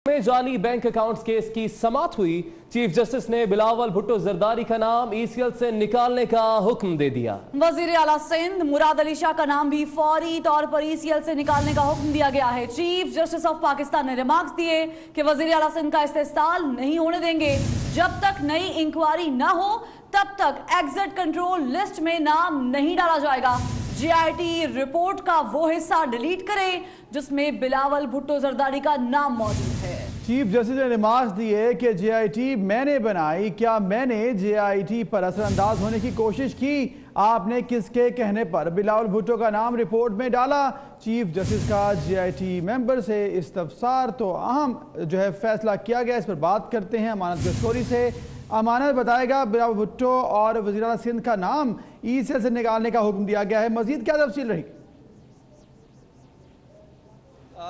में जाली bank accounts case की समाअत हुई। चीफ जस्टिस ने बिलावल भुट्टो जरदारी का नाम ईसीएल से निकालने का हुक्म दे दिया। वजीर आला सिंध मुराद अली शाह का नाम भी फौरी तौर पर ईसीएल से निकालने का हुक्म दिया गया है। चीफ जस्टिस ऑफ पाकिस्तान ने रिमार्क्स दिए कि वजीर आला सिंध का इस्तेसाल नहीं होने देंगे। जब तक नई इंक्वायरी न हो तब तक एग्जिट कंट्रोल लिस्ट में नाम नहीं डाला जाएगा। जीआईटी रिपोर्ट का वो हिस्सा डिलीट करें जिसमें बिलावल भुट्टो जरदारी का नाम मौजूद है। चीफ जस्टिस ने रिमार्क्स दिए कि जीआईटी मैंने बनाई, क्या मैंने जीआईटी पर असरअंदाज होने की कोशिश की? आपने किसके कहने पर बिलावल भुट्टो का नाम रिपोर्ट में डाला? चीफ जस्टिस का जीआईटी मेंबर से इस्तफसार। तो अहम जो है फैसला किया गया, इस पर बात करते हैं अमानत गस्कोरी से। अमानत बताएगा, बिलावल भुट्टो और वज़ीर आला सिंध का नाम ईसीएल से निकालने का हुक्म दिया गया है, मजीद क्या तफसील रही?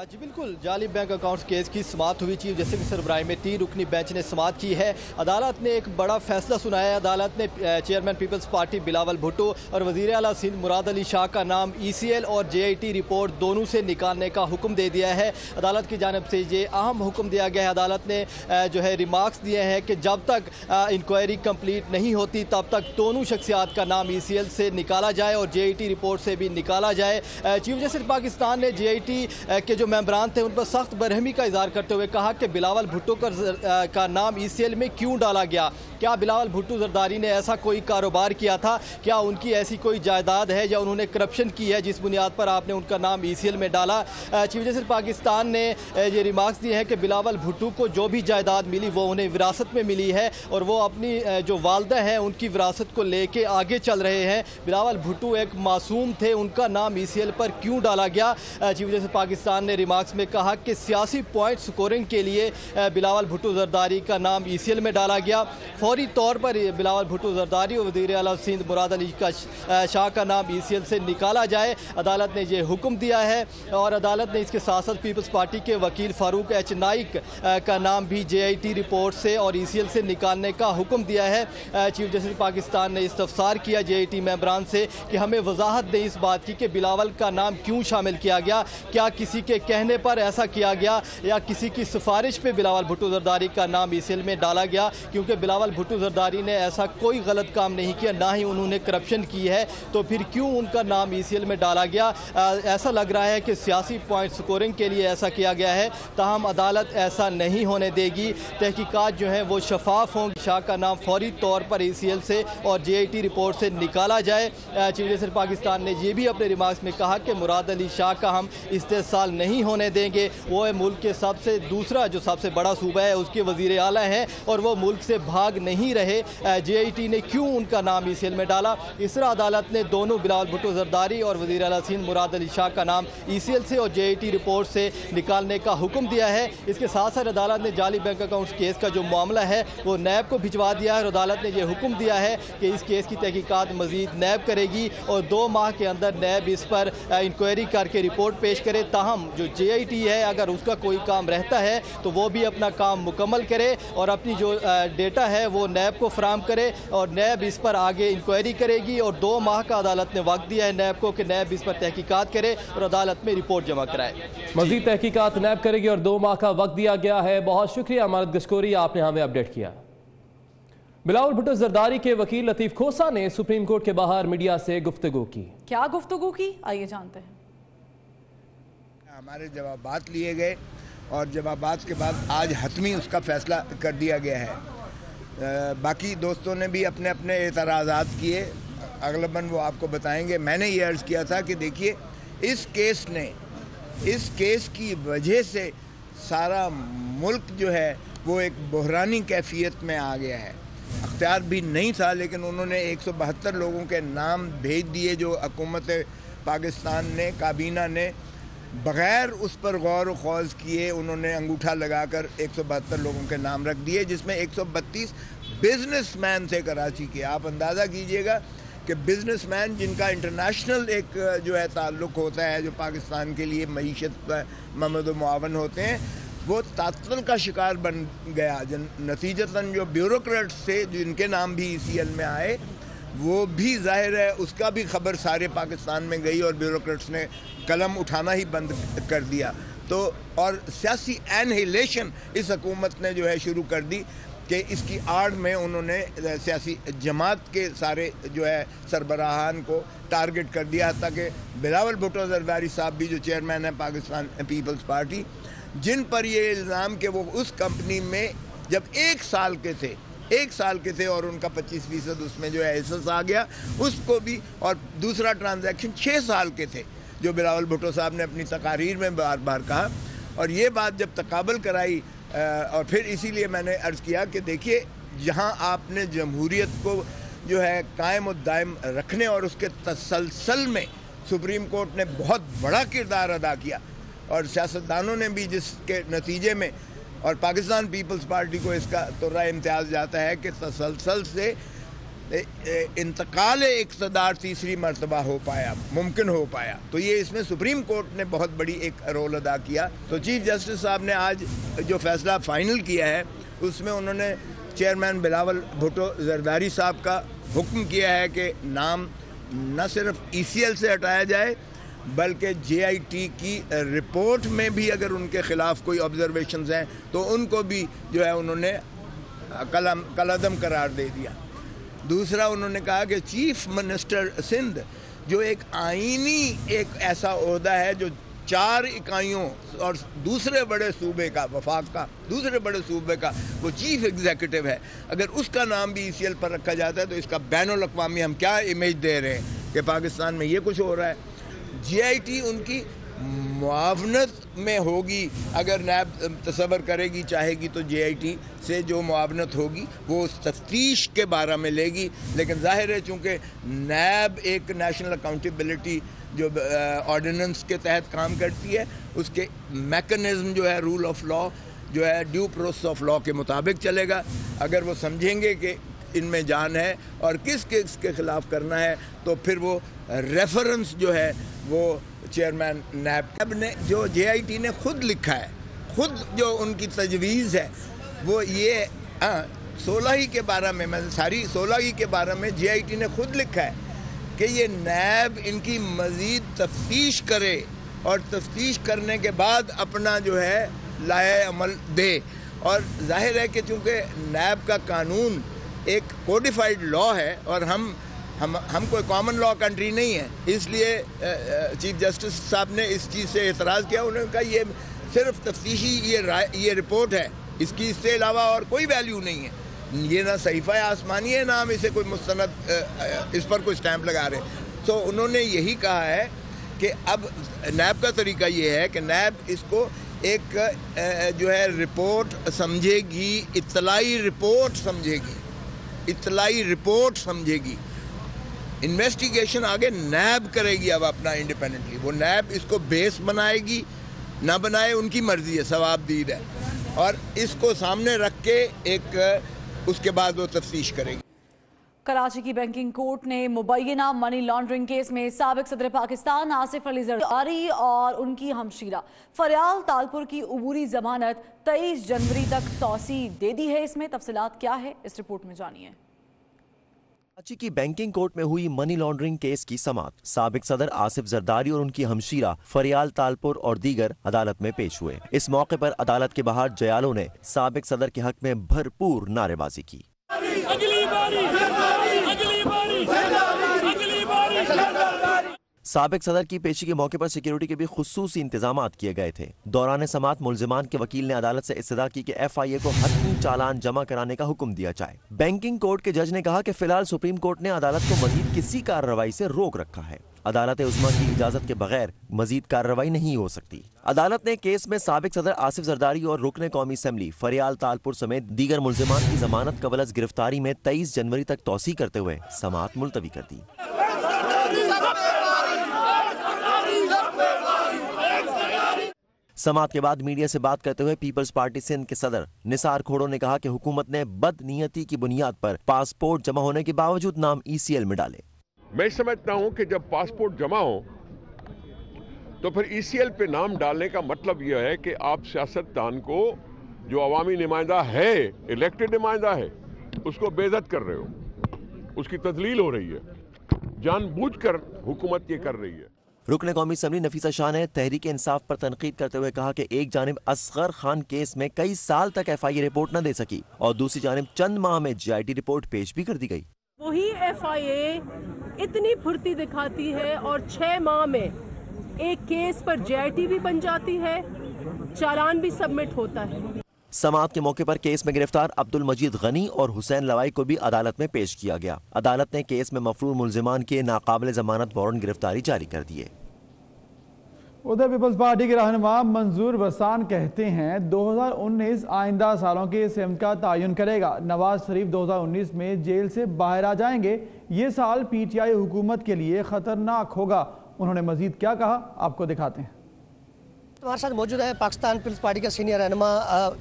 जी बिल्कुल, जाली बैंक अकाउंट्स केस की समाअत हुई। चीफ जस्टिस की सरबराही में 3 रुकनी बेंच ने समाअत की है। अदालत ने एक बड़ा फैसला सुनाया है। अदालत ने चेयरमैन पीपल्स पार्टी बिलावल भुट्टो और वजीर आला सिंध मुराद अली शाह का नाम ईसीएल और जेआईटी रिपोर्ट दोनों से निकालने का हुक्म दे दिया है। अदालत की जानिब से ये अहम हुक्म दिया गया है। अदालत ने जो है रिमार्क्स दिए हैं कि जब तक इंक्वायरी कंप्लीट नहीं होती तब तक दोनों शख्सियात का नाम ईसीएल से निकाला जाए और जेआईटी रिपोर्ट से भी निकाला जाए। चीफ जस्टिस पाकिस्तान ने जेआईटी के जो मेंबरान थे उन पर सख्त बरहमी का इजहार करते हुए कहा कि बिलावल भुट्टो का नाम ईसीएल में क्यों डाला गया? क्या बिलावल भुट्टो जरदारी ने ऐसा कोई कारोबार किया था? क्या उनकी ऐसी कोई जायदाद है या उन्होंने करप्शन की है जिस बुनियाद पर आपने उनका नाम ईसीएल में डाला? चीफ जस्टिस पाकिस्तान ने ये रिमार्क्स दिए हैं कि बिलावल भुट्टो को जो भी जायदाद मिली वो उन्हें विरासत में मिली है और वो अपनी जो वालदा है उनकी विरासत को लेके आगे चल रहे हैं। बिलावल भुट्टो एक मासूम थे, उनका नाम ईसीएल पर क्यों डाला गया? चीफ जस्टिस पाकिस्तान ने रिमार्क्स में कहा कि सियासी पॉइंट स्कोरिंग के लिए बिलावल भुट्टो जरदारी का नाम ईसीएल में डाला गया। फौरी तौर पर बिलावल भुट्टो जरदारी और वज़ीर आला सिंध मुराद अली शाह का नाम ईसीएल से निकाला जाए। अदालत ने यह हुक्म दिया है और अदालत ने इसके साथ साथ पीपल्स पार्टी के वकील फारूक एच नाइक का नाम भी जेआईटी रिपोर्ट से और ईसीएल से निकालने का हुक्म दिया है। चीफ जस्टिस पाकिस्तान ने इस्तफसार किया जेआईटी मेंबरान से कि हमें वजाहत दें इस बात की कि बिलावल का नाम क्यों शामिल किया गया। क्या किसी के कहने पर ऐसा किया गया या किसी की सिफारिश पे बिलावल भुट्टो जरदारी का नाम ईसीएल में डाला गया? क्योंकि बिलावल भुट्टो जरदारी ने ऐसा कोई गलत काम नहीं किया, ना ही उन्होंने करप्शन की है, तो फिर क्यों उनका नाम ईसीएल में डाला गया? ऐसा लग रहा है कि सियासी पॉइंट स्कोरिंग के लिए ऐसा किया गया है। ताहम अदालत ऐसा नहीं होने देगी। तहकीकात जो है वो शफाफ हों। शाह का नाम फौरी तौर पर ईसीएल से और जेआईटी रिपोर्ट से निकाला जाए। चीफ जस्टिस पाकिस्तान ने यह भी अपने रिमार्क्स में कहा कि मुराद अली शाह का हम इस्तेसाल नहीं होने देंगे। वो मुल्क के दूसरा जो सबसे बड़ा सूबा है उसके वजीर आला हैं और वो मुल्क से भाग नहीं रहे। जेआईटी ने क्यों उनका नाम ईसीएल में डाला? इस तरह अदालत ने दोनों बिलावल भुट्टो जरदारी और वजीर आला सिंध मुराद अली शाह का नाम ईसीएल से और जेआईटी रिपोर्ट से निकालने का हुक्म दिया है। इसके साथ साथ अदालत ने जाली बैंक अकाउंट्स केस का जो मामला है वो नैब को भिजवा दिया है और अदालत ने यह हुक्म दिया है कि इस केस की तहकीकात मजीद नैब करेगी और 2 माह के अंदर नैब इस पर इंक्वायरी करके रिपोर्ट पेश करे। ताहम जो जेआईटी है अगर उसका कोई काम रहता है तो वो भी अपना काम मुकम्मल करे और अपनी जो डेटा है वो नैब को फराहम करे और नैब इस पर आगे इंक्वायरी करेगी और 2 माह का अदालत ने वक्त दिया है नैब को कि नैब इस पर तहकीकात करे और अदालत में रिपोर्ट जमा कराए। मजीद तहकीकात नैब करेगी और 2 माह का वक्त दिया गया है। बहुत शुक्रिया अमानत गस्कोरी, आपने हमें अपडेट किया। बिलावल भुट्टो जरदारी के वकील लतीफ खोसा ने सुप्रीम कोर्ट के बाहर मीडिया से गुफ्तगू की। क्या गुफ्तगू की, आइए जानते हैं। हमारे जवाबात लिए गए और जवाबात के बाद आज हतमी उसका फैसला कर दिया गया है। बाकी दोस्तों ने भी अपने अपने एतराज़ात किए, अगलबन वो आपको बताएंगे। मैंने ये अर्ज़ किया था कि देखिए इस केस की वजह से सारा मुल्क जो है वो एक बहरानी कैफियत में आ गया है। अख्तियार भी नहीं था लेकिन उन्होंने 172 लोगों के नाम भेज दिए जो हुकूमत पाकिस्तान ने, काबीना ने बग़ैर उस पर गौर व खौज़ किए उन्होंने अंगूठा लगाकर 172 लोगों के नाम रख दिए, जिसमें 132 बिजनेसमैन थे कराची के। आप अंदाज़ा कीजिएगा कि बिजनेसमैन जिनका इंटरनेशनल एक जो है ताल्लुक़ होता है, जो पाकिस्तान के लिए मईशत ममद व मुआवन होते हैं, वो तातल का शिकार बन गया। नतीजतन जो ब्यूरोक्रेट्स थे जिनके नाम भी ईसीएल में आए वो भी जाहिर है उसका भी खबर सारे पाकिस्तान में गई और ब्यूरोक्रेट्स ने कलम उठाना ही बंद कर दिया। तो और सियासी एनहिलेशन इस हुकूमत ने जो है शुरू कर दी कि इसकी आड़ में उन्होंने सियासी जमात के सारे जो है सरबराहान को टारगेट कर दिया, ताकि बिलावल भुट्टो जरदारी साहब भी जो चेयरमैन है पाकिस्तान पीपल्स पार्टी, जिन पर ये इल्ज़ाम कि वो उस कंपनी में जब 1 साल के थे और उनका 25% उसमें जो है हिस्सा आ गया, उसको भी, और दूसरा ट्रांजैक्शन 6 साल के थे जो बिलावल भुट्टो साहब ने अपनी तकारीर में बार बार कहा। और ये बात जब तकाबल कराई और फिर इसीलिए मैंने अर्ज़ किया कि देखिए, जहां आपने जमहूरियत को जो है कायम और दायम रखने और उसके तसलसल में सुप्रीम कोर्ट ने बहुत बड़ा किरदार अदा किया, और सियासतदानों ने भी, जिसके नतीजे में और पाकिस्तान पीपल्स पार्टी को इसका तुर्रा इम्तियाज़ जाता है कि तसलसल से इंतकाल इक़्तिदार तीसरी मरतबा मुमकिन हो पाया। तो ये इसमें सुप्रीम कोर्ट ने बहुत बड़ी एक रोल अदा किया। तो चीफ जस्टिस साहब ने आज जो फैसला फाइनल किया है, उसमें उन्होंने चेयरमैन बिलावल भुट्टो जरदारी साहब का हुक्म किया है कि नाम न सिर्फ ECL से हटाया जाए, बल्कि JIT की रिपोर्ट में भी अगर उनके ख़िलाफ़ कोई ऑब्जर्वेशंस हैं तो उनको भी जो है उन्होंने कलअदम करार दे दिया। दूसरा, उन्होंने कहा कि चीफ मिनिस्टर सिंध जो एक आईनी एक ऐसा ओहदा है जो 4 इकाइयों और दूसरे बड़े सूबे का, वफाक का दूसरे बड़े सूबे का वो चीफ एग्जीक्यूटिव है, अगर उसका नाम भी ECL पर रखा जाता है तो इसका बैनुल अक़वामी हम क्या इमेज दे रहे हैं कि पाकिस्तान में ये कुछ हो रहा है। JIT उनकी मुआवनत में होगी, अगर नैब तसव्वुर करेगी चाहेगी तो JIT से जो मुआवनत होगी वो उस तफ्तीश के बारे में लेगी। लेकिन जाहिर है चूँकि नैब एक नेशनल अकाउंटेबिलिटी जो ऑर्डिनेंस के तहत काम करती है, उसके मैकेनिज़्म जो है रूल ऑफ लॉ जो है ड्यू प्रोसेस ऑफ लॉ के मुताबिक चलेगा। अगर वो समझेंगे कि इनमें जान है और किस केस के ख़िलाफ़ करना है, तो फिर वो रेफरेंस जो है वो चेयरमैन नैब ने जो JIT ने खुद लिखा है, खुद जो उनकी तजवीज़ है वो ये 16 ही के बारे में, मैं सारी 16 ही के बारे में JIT ने खुद लिखा है कि ये नैब इनकी मज़ीद तफ्तीश करे और तफ्तीश करने के बाद अपना जो है लाए अमल दे। और जाहिर है कि चूँकि नैब का कानून एक कोडिफाइड लॉ है और हम कोई कॉमन लॉ कंट्री नहीं है, इसलिए चीफ जस्टिस साहब ने इस चीज़ से एतराज़ किया। उन्होंने कहा ये सिर्फ तफ्तीशी ये रिपोर्ट है, इसकी इससे अलावा और कोई वैल्यू नहीं है, ये ना सहीफ़ा आसमानी है, ना हम इसे कोई मुस्तनद इस पर कोई स्टैंप लगा रहे। तो उन्होंने यही कहा है कि अब नैब का तरीका ये है कि नैब इसको एक जो है रिपोर्ट समझेगी, इत्तलाई रिपोर्ट समझेगी। इन्वेस्टिगेशन आगे नैब करेगी अब अपना इंडिपेंडेंटली, वो नैब इसको बेस बनाएगी ना बनाए उनकी मर्जी है, सवाबदीद है, और इसको सामने रख के एक उसके बाद वो तफ्तीश करेगी। कराची की बैंकिंग कोर्ट ने मुबैना मनी लॉन्ड्रिंग केस में साबिक सदर पाकिस्तान आसिफ अली जरदारी और उनकी हमशीरा फरियाल तालपुर की उबूरी जमानत 23 जनवरी तक तौसी दे दी है। इसमें तफसीलात क्या है, इस रिपोर्ट में जानिए। कराची की बैंकिंग कोर्ट में हुई मनी लॉन्ड्रिंग केस की समाअत साबिक सदर आसिफ जरदारी और उनकी हमशीरा फरियाल तालपुर और दीगर अदालत में पेश हुए। इस मौके पर अदालत के बाहर जयालों ने साबिक सदर के हक में भरपूर नारेबाजी की। साबिक सदर की पेशी के मौके पर सिक्योरिटी के भी खुसूसी इंतजामात किए गए थे। दौरान समाअत मुल्जिमान के वकील ने अदालत से इस्तदा की कि FIA को हतमी चालान जमा कराने का हुक्म दिया जाए। बैंकिंग कोर्ट के जज ने कहा कि फिलहाल सुप्रीम कोर्ट ने अदालत को मजीद किसी कार्रवाई से रोक रखा है। अदालत उज़्मा की इजाजत के बगैर मजीद कार्रवाई नहीं हो सकती। अदालत ने केस में साबिक सदर आसिफ जरदारी और रुकने कौमी असम्बली फरियाल तालपुर समेत दीगर मुल्जिमान की जमानत कबल अज़ गिरफ्तारी में 23 जनवरी तक तौसी करते हुए समाअत मुलतवी कर दी। समाअत के बाद मीडिया से बात करते हुए पीपल्स पार्टी सिंध के सदर निसार खोड़ो ने कहा कि हुकूमत ने बदनीयती की बुनियाद पर पासपोर्ट जमा होने के बावजूद नाम ECL में डाले। मैं समझता हूं कि जब पासपोर्ट जमा हो तो फिर ECL पे नाम डालने का मतलब यह है कि आप सियासतदान को जो अवामी नुमाइंदा है, इलेक्टेड नुमाइंदा है, उसको बेइज्जत कर रहे हो, उसकी तजलील हो रही है, जानबूझकर हुकूमत ये कर रही है। रुकन कौमी असम्बली नफीसा शाह ने तहरीक इंसाफ पर तनकीद करते हुए कहा कि एक जानिब असगर खान केस में कई साल तक FIA रिपोर्ट न दे सकी और दूसरी जानिब चंद माह में GIT रिपोर्ट पेश भी कर दी गई। वही FIA इतनी फुर्ती दिखाती है और 6 माह में एक केस पर GIT भी बन जाती है, चालान भी सबमिट होता है। समाअत के मौके पर केस में गिरफ्तार अब्दुल मजीद गनी और हुसैन लवाई को भी अदालत में पेश किया गया। अदालत ने केस में मफरूर मुल्जिमान के नाकाबिल जमानत वारंट गिरफ्तारी जारी कर दिए। उधर पीपल्स पार्टी के रहनुमा मंजूर वसान कहते हैं 2019 आइंदा सालों के सिमत का तयन करेगा। नवाज शरीफ 2019 में जेल से बाहर आ जाएंगे। ये साल PTI हुकूमत के लिए खतरनाक होगा। उन्होंने मजीद क्या कहा, आपको दिखाते हैं। हमारे साथ मौजूद है पाकिस्तान पीपल्स पार्टी के सीनियर रहनुमा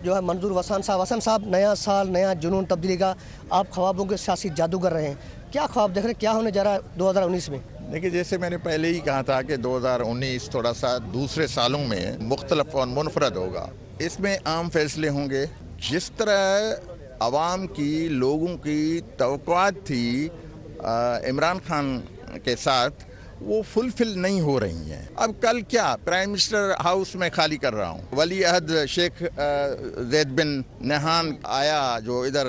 जो है मंजूर वसान साहब। वसान साहब, नया साल, नया जुनून, तब्दीली का आप ख्वाबों के सियासी जादूगर रहे हैं, क्या ख्वाब देख रहे हैं, क्या होने जा रहा है 2019 में? देखिए, जैसे मैंने पहले ही कहा था कि 2019 थोड़ा सा दूसरे सालों में मुख्तलफ और मुनफरद होगा। इसमें आम फैसले होंगे। जिस तरह आवाम की, लोगों की तवक्कुआत थी इमरान खान के साथ, वो फुलफिल नहीं हो रही हैं। अब कल क्या प्राइम मिनिस्टर हाउस में खाली कर रहा हूँ, वली अहद शेख जैद बिन नहान आया जो इधर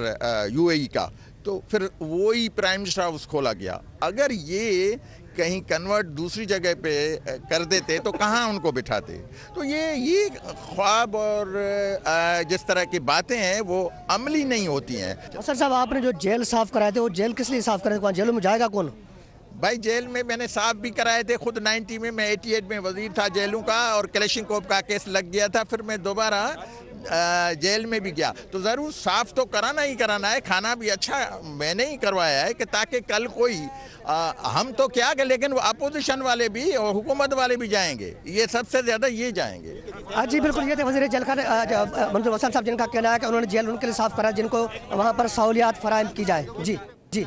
UAE का, तो फिर वही प्राइम मिनिस्टर हाउस खोला गया। अगर ये कहीं कन्वर्ट दूसरी जगह पे कर देते तो कहाँ उनको बिठाते? तो ये ख्वाब और जिस तरह की बातें हैं वो अमली नहीं होती हैं। सर साहब, आपने जो जेल साफ कराए थे वो जेल किस लिए साफ कराए थे? जेलों में जाएगा कौन? भाई, जेल में मैंने साफ भी कराए थे खुद। 90 में मैं 88 में वजीर था जेलों का और क्लेशिंकोव का केस लग गया था, फिर मैं दोबारा जेल में भी गया। तो ज़रूर साफ तो कराना ही कराना है। खाना भी अच्छा मैंने ही करवाया है कि ताकि कल कोई हम तो क्या कि, लेकिन वो अपोजिशन वाले भी और हुकूमत वाले भी जाएंगे, ये सबसे ज़्यादा ये जाएंगे। जी बिल्कुल, ये थे वज़ीर जेल खान मंजूर वसान साहब, जिनका कहना है कि उन्होंने जेल उनके लिए साफ करा, जिनको वहाँ पर सहूलियात फराहम की जाए। जी जी,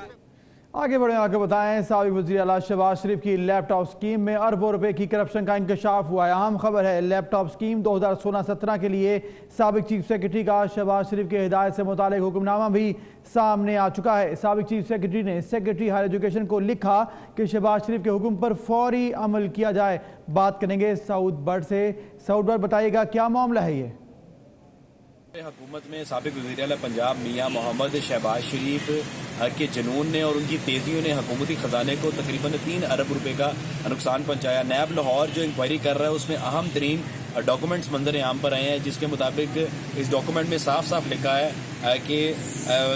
आगे बढ़े, आगे बताएं। साबिक वज़ीर आला शहबाज शरीफ की लैपटॉप स्कीम में अरबों रुपए की करप्शन का इंकशाफ हुआ है। अहम खबर है, लैपटॉप स्कीम 2016-17 के लिए साबिक चीफ सेक्रेटरी का शहबाज शरीफ के हिदायत से मुतालिक हुक्मनामा भी सामने आ चुका है। साबिक चीफ सेक्रेटरी ने सेक्रेटरी हायर एजुकेशन को लिखा कि शहबाज शरीफ के हुक्म पर फौरी अमल किया जाए। बात करेंगे सऊद बट से। सऊद बट, बताइएगा क्या मामला है ये? हुकूमत में साबिक वज़ीर आला पंजाब मियां मोहम्मद शहबाज शरीफ के जुनून ने और उनकी तेजियों ने हुकूमती खजाने को तकरीबन 3 अरब रुपए का नुकसान पहुंचाया। नैब लाहौर जो इंक्वायरी कर रहा है उसमें अहम तरीन डॉक्यूमेंट्स मंजर आम पर आए हैं, जिसके मुताबिक इस डॉक्यूमेंट में साफ साफ लिखा है कि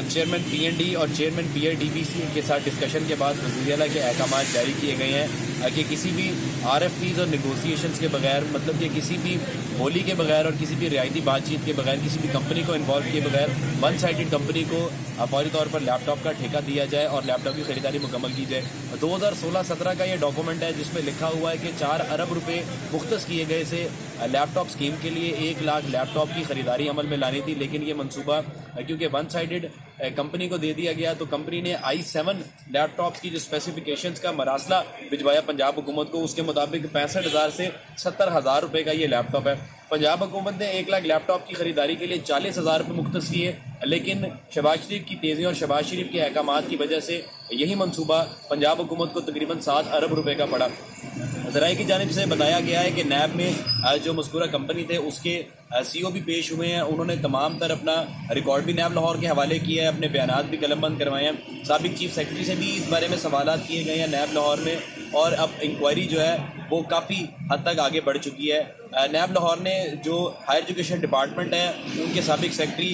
चेयरमैन PND और चेयरमैन PIDBC के साथ डिस्कशन के बाद वज़ीर आला के अहकाम जारी किए गए हैं कि किसी भी RFPs और निगोसिएशंस के बगैर, मतलब कि किसी भी बोली के बगैर और किसी भी रियायती बातचीत के बगैर, किसी भी कंपनी को इन्वॉल्व किए बगैर वन साइडेड कंपनी को फौरी तौर पर लैपटॉप का ठेका दिया जाए और लैपटॉप की खरीदारी मुकम्मल की जाए। 2016-17 का ये डॉक्यूमेंट है जिसमें लिखा हुआ है कि 4 अरब रुपए मुख्तस किए गए से लैपटॉप स्कीम के लिए 1 लाख लैपटॉप की खरीदारी अमल में लानी थी, लेकिन ये मंसूबा क्योंकि वन साइडेड कंपनी को दे दिया गया तो कंपनी ने i7 लैपटॉप्स की जो स्पेसिफिकेशंस का मरासला भिजवाया पंजाब हुकूमत को। उसके मुताबिक 65,000 से 70,000 रुपए का ये लैपटॉप है। पंजाब हुकूमत ने 1 लाख लैपटॉप की खरीदारी के लिए 40,000 रुपये मुख्तस किए, लेकिन शहबाज शरीफ की तेज़ी और शहबाज शरीफ के अहकामात की वजह से यही मंसूबा पंजाब हुकूमत को तकरीबन 7 अरब रुपए का पड़ा। ज़राए की जानिब से बताया गया है कि नैब में जो मज़कूरा कंपनी थे उसके CEO भी पेश हुए हैं। उन्होंने तमाम तर अपना रिकॉर्ड भी नैब लाहौर के हवाले किया है, अपने बयानात भी कलमबंद करवाए हैं। साबिक चीफ सेक्रेटरी से भी इस बारे में सवालात किए गए हैं नैब लाहौर में, और अब इंक्वायरी जो है वो काफ़ी हद तक आगे बढ़ चुकी है। नैब लाहौर ने जो हायर एजुकेशन डिपार्टमेंट है उनके साबिक सेक्रेटरी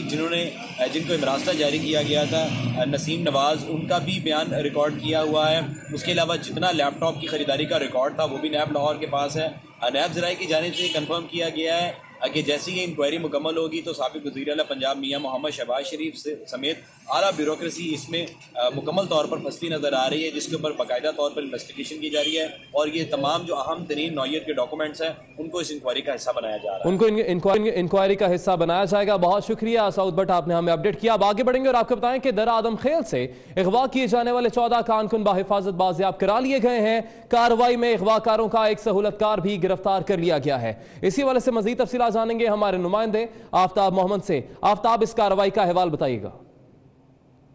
जिनको मरासला जारी किया गया था नसीम नवाज़, उनका भी बयान रिकॉर्ड किया हुआ है। उसके अलावा जितना लैपटॉप की खरीदारी का रिकॉर्ड था वो भी नैब लाहौर के पास है। नैब ज़राए की जानिब से कंफर्म किया गया है कि जैसे ही इंक्वायरी मुकम्मल होगी तो साबिक वज़ीर आला पंजाब मियां मोहम्मद शहबाज शरीफ से समेत आला ब्यूरोक्रेसी इसमें मुकम्मल तौर पर फंसती नज़र आ रही है, जिसके ऊपर बाकायदा तौर पर इन्वेस्टिगेशन की जा रही है और ये तमाम जो अहम तरीन नौयत के डॉक्यूमेंट्स हैं उनको इस इंक्वायरी का हिस्सा बनाया जा रहा है। उनको इंक्वायरी का हिस्सा बनाया जाएगा। बहुत शुक्रिया सऊद बट, आपने हमें अपडेट किया। अब आगे बढ़ेंगे और आपको बताएं कि दर आदम खेल से अगवा किए जाने वाले 14 कारकुन बाहिफाजत बाजियाब करा लिए गए हैं। कार्रवाई में अगवाकारों का एक सहूलतकार भी गिरफ्तार कर लिया गया है। इसी हवाले से मजीद तफसीलात जानेंगे हमारे नुमाइंदे आफ्ताब मोहम्मद से। आफ्ताब, इस कार्रवाई का अहवाल बताइएगा।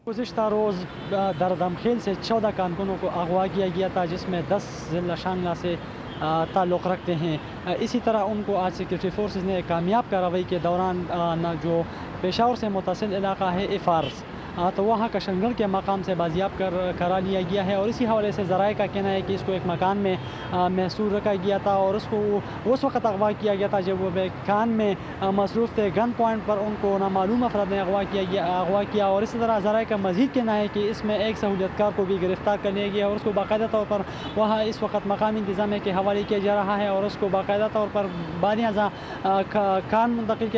गुज़िश्ता रोज़ दरदम खेल से 14 कारकुनों को अगवा किया गया था, जिसमें 10 ज़िला शामिला से ताल्लुक़ रखते हैं। इसी तरह उनको आज सिक्योरिटी फोर्सेस ने कामयाब कार्रवाई के दौरान जो पेशावर से मुतसिल इलाका है इफ़ार्स, तो वहाँ कशनगढ़ के मकाम से बाजियाब करा लिया गया है। और इसी हवाले से ज़राए का कहना है कि इसको एक मकान में महसूर रखा गया था और उसको उस वक्त अगवा किया गया था जब वो मकान में मसरूफ़ थे। गन पॉइंट पर उनको नामालूम अफराद ने अगवा किया। और इसी तरह ज़राए का मज़ीद कहना है कि इसमें एक सहूलियतकार को भी गिरफ़्तार कर लिया गया और उसको बाकायदा तौर पर वहाँ इस वक्त मकामी इंतज़ामिया के हवाले किया जा रहा है और उसको बाकायदा तौर पर बानियाज़ा खान मुंतकिल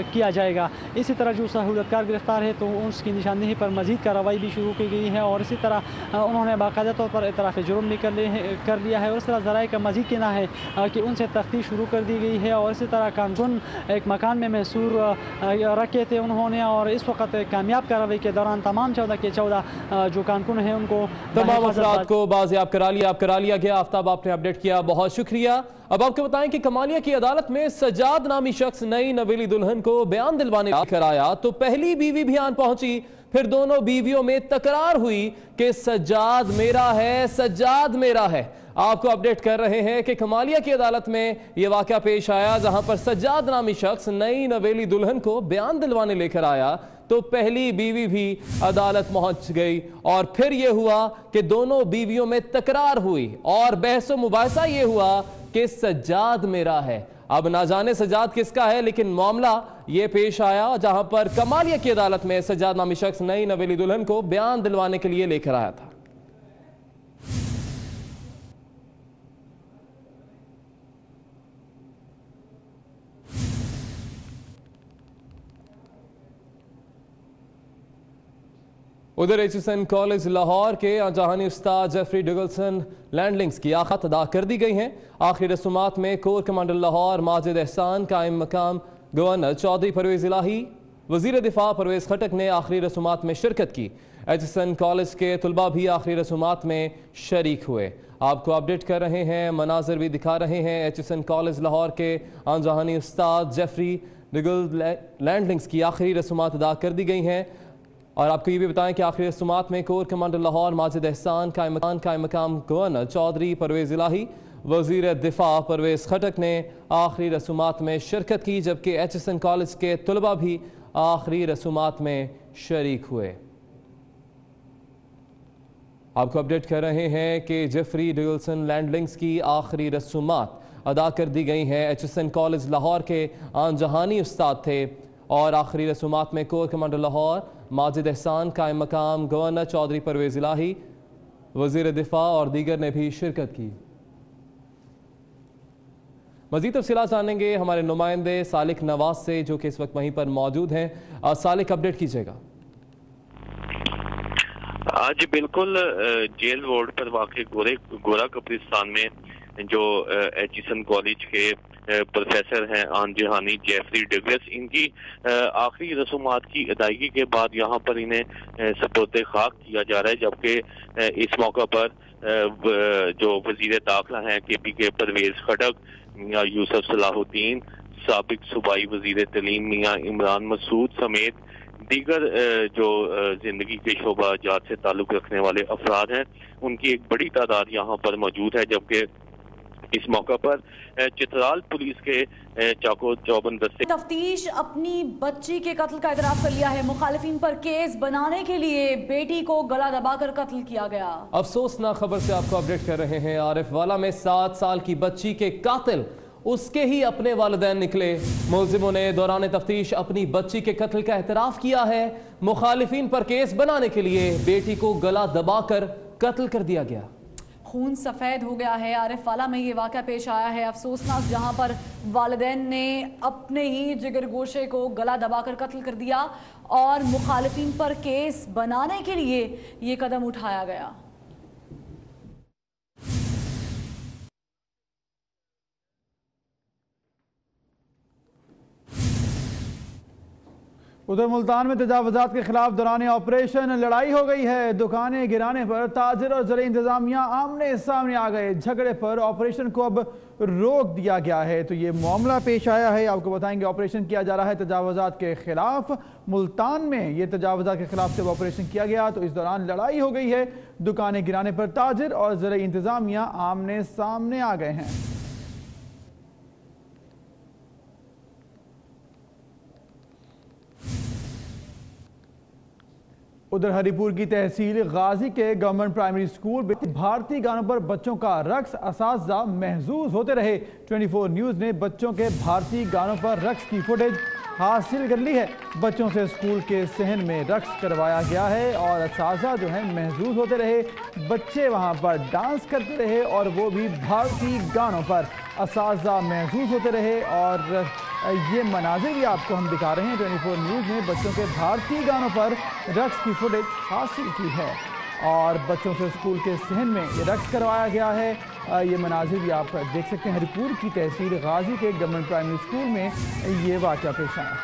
किया जाएगा। इसी तरह जो सहूलियतकार गिरफ़्तार है तो उसकी निशानी पर मज़ीद कार्रवाई भी शुरू की गई है और इसी तरह उन्होंने बाकायदा तौर पर इतराफ़ जुर्म भी कर लिया है। और इस तरह ज़राए का मज़ीद कहना है कि उनसे तफ्तीश शुरू कर दी गई है। और इसी तरह कारकुन एक मकान में महसूर रखे थे उन्होंने और इस वक्त कामयाब कार्रवाई के दौरान तमाम 14 के 14 जो कारकुन हैं उनको तमाम अफराद को बाज़ियाब करा लिया गया। आफ्ताब, आपने अपडेट किया, बहुत शुक्रिया। अब आपको बताएं कि कमालिया की अदालत में सज्जाद नामी शख्स नई नवेली दुल्हन को बयान दिलवाने लेकर आया तो पहली बीवी भी आन पहुंची। फिर दोनों बीवियों में तकरार हुई कि सज्जाद मेरा है, सज्जाद मेरा है। आपको अपडेट कर रहे हैं कि कमालिया की अदालत में यह वाकया पेश आया जहां पर सज्जाद नामी शख्स नई नवेली दुल्हन को बयान दिलवाने लेकर आया तो पहली बीवी भी अदालत पहुंच गई और फिर यह हुआ कि दोनों बीवियों में तकरार हुई और बहसो मुबाहिसा यह हुआ कि सज्जाद मेरा है। अब ना जाने सज्जाद किसका है, लेकिन मामला यह पेश आया जहां पर कमालिया की अदालत में सज्जाद नामी शख्स नई नवेली दुल्हन को बयान दिलवाने के लिए लेकर आया था। उधर एचएसएन कॉलेज लाहौर के जहानी उस्ताद जेफरी डिगलसन लैंडलिंग्स की आखिरत अदा कर दी गई हैं। आखिरी रसूमात में कोर कमांडर लाहौर माजिद एहसान, कायम मकाम गवर्नर चौधरी परवेज इलाही, वजीर दिफा परवेज खटक ने आखिरी रसूमात में शिरकत की। एचएसएन कॉलेज के तुलबा भी आखिरी रसूमात में शरीक हुए। आपको अपडेट कर रहे हैं, मनाजर भी दिखा रहे हैं। एचएसएन कॉलेज लाहौर के जहानी उस्ताद जेफरी डिगल लैंडलिंग्स की आखिरी रसूमात अदा कर दी गई हैं। और आपको ये भी बताएं कि आखिरी रसूमात में कोर कमांडर लाहौर माजिद एहसान, कायम मकाम गवर्नर चौधरी परवेज इलाही, वजीर दिफा परवेज खटक ने आखिरी रसूमात में शिरकत की, जबकि एचएसएन कॉलेज के तलबा भी आखिरी रसूमात में शरीक हुए। आपको अपडेट कर रहे हैं कि जेफरी डिगलसन लैंडलिंग्स की आखिरी रसूमात अदा कर दी गई हैं। एचएसएन कॉलेज लाहौर के जहानी उस्ताद थे और आखिरी रसूमात में कोर कमांडर लाहौर माजिद एहसान, कायम मकाम गवर्नर चौधरी परवेज इलाही, वजीर दिफा और दीगर ने भी शिरकत की। मजीद तफसीलात जानेंगे हमारे नुमाइंदे सालिक नवाज से जो कि इस वक्त वहीं पर मौजूद हैं। सालिक, अपडेट कीजिएगा। आज बिल्कुल जेल रोड पर वाक़ गोरा कब्रिस्तान में जो एचएसएन कॉलेज के प्रोफेसर हैं आन जहानी जेफरी डिगलस, इनकी आखिरी रसूमात की अदायगी के बाद यहाँ पर इन्हें सपोते खाक किया जा रहा है। जबकि इस मौका पर जो वजीर दाखिला हैं के परवेज खटक, मियाँ यूसुफ सलाहुद्दीन, साबिक सूबाई वजीर तलीम मियाँ इमरान मसूद समेत दीगर जो जिंदगी के शोबा जात से ताल्लुक रखने वाले अफराद हैं, उनकी एक बड़ी तादाद यहाँ पर मौजूद है। जबकि इस मौका पर चित्राल पुलिस के चाको चौबंद दस्ते तफ्तीश अपनी बच्ची के कत्ल का इतराफ कर लिया है। मुखालिफिन पर केस बनाने के लिए बेटी को गला दबाकर कत्ल किया गया। अफसोसनाक खबर से आपको अपडेट कर रहे हैं। आरिफ वाला में 7 साल की बच्ची के कातिल उसके ही अपने वालिदैन निकले। मुलजिमों ने दौरान तफ्तीश अपनी बच्ची के कत्ल का एतराफ किया है। मुखालिफिन पर केस बनाने के लिए बेटी को गला दबाकर कत्ल कर दिया गया। खून सफ़ेद हो गया है। आरिफ वाला में ये वाक़या पेश आया है अफसोसनाक, जहां पर वालिदैन ने अपने ही जिगर गोशे को गला दबाकर कत्ल कर दिया और मुखालिफिन पर केस बनाने के लिए ये कदम उठाया गया। उधर मुल्तान में तजावुजात के खिलाफ दौरान ऑपरेशन लड़ाई हो गई है। दुकानें गिराने पर ताजिर और ज़राई इंतजामिया आमने सामने आ गए। झगड़े पर ऑपरेशन को अब रोक दिया गया है। तो ये मामला पेश आया है, आपको बताएंगे। ऑपरेशन किया जा रहा है तजावुजात के खिलाफ। मुल्तान में ये तजावुजात के खिलाफ जब ऑपरेशन किया गया तो इस दौरान लड़ाई हो गई है। दुकानें गिराने पर ताजिर और ज़राई इंतजामिया आमने सामने आ गए हैं। उधर हरिपुर की तहसील गाजी के गवर्नमेंट प्राइमरी स्कूल में भारतीय गानों पर बच्चों का रक्स असातिज़ा महजूज होते रहे। 24 न्यूज़ ने बच्चों के भारतीय गानों पर रक्स की फुटेज हासिल कर ली है। बच्चों से स्कूल के सहन में रक्स करवाया गया है और असातिज़ा जो है महजूज होते रहे। बच्चे वहां पर डांस करते रहे और वो भी भारतीय गानों पर असातिज़ा महजूज होते रहे। और ये मनाजिर भी आपको हम दिखा रहे हैं। 24 न्यूज़ ने बच्चों के भारतीय गानों पर रक्स की फुटेज हासिल की है और बच्चों से स्कूल के सहन में ये रक्स करवाया गया है। ये मनाजिर भी आप देख सकते हैं। हरिपुर की तहसील गाजी के गवर्नमेंट प्राइमरी स्कूल में ये वाक़या पेश आया।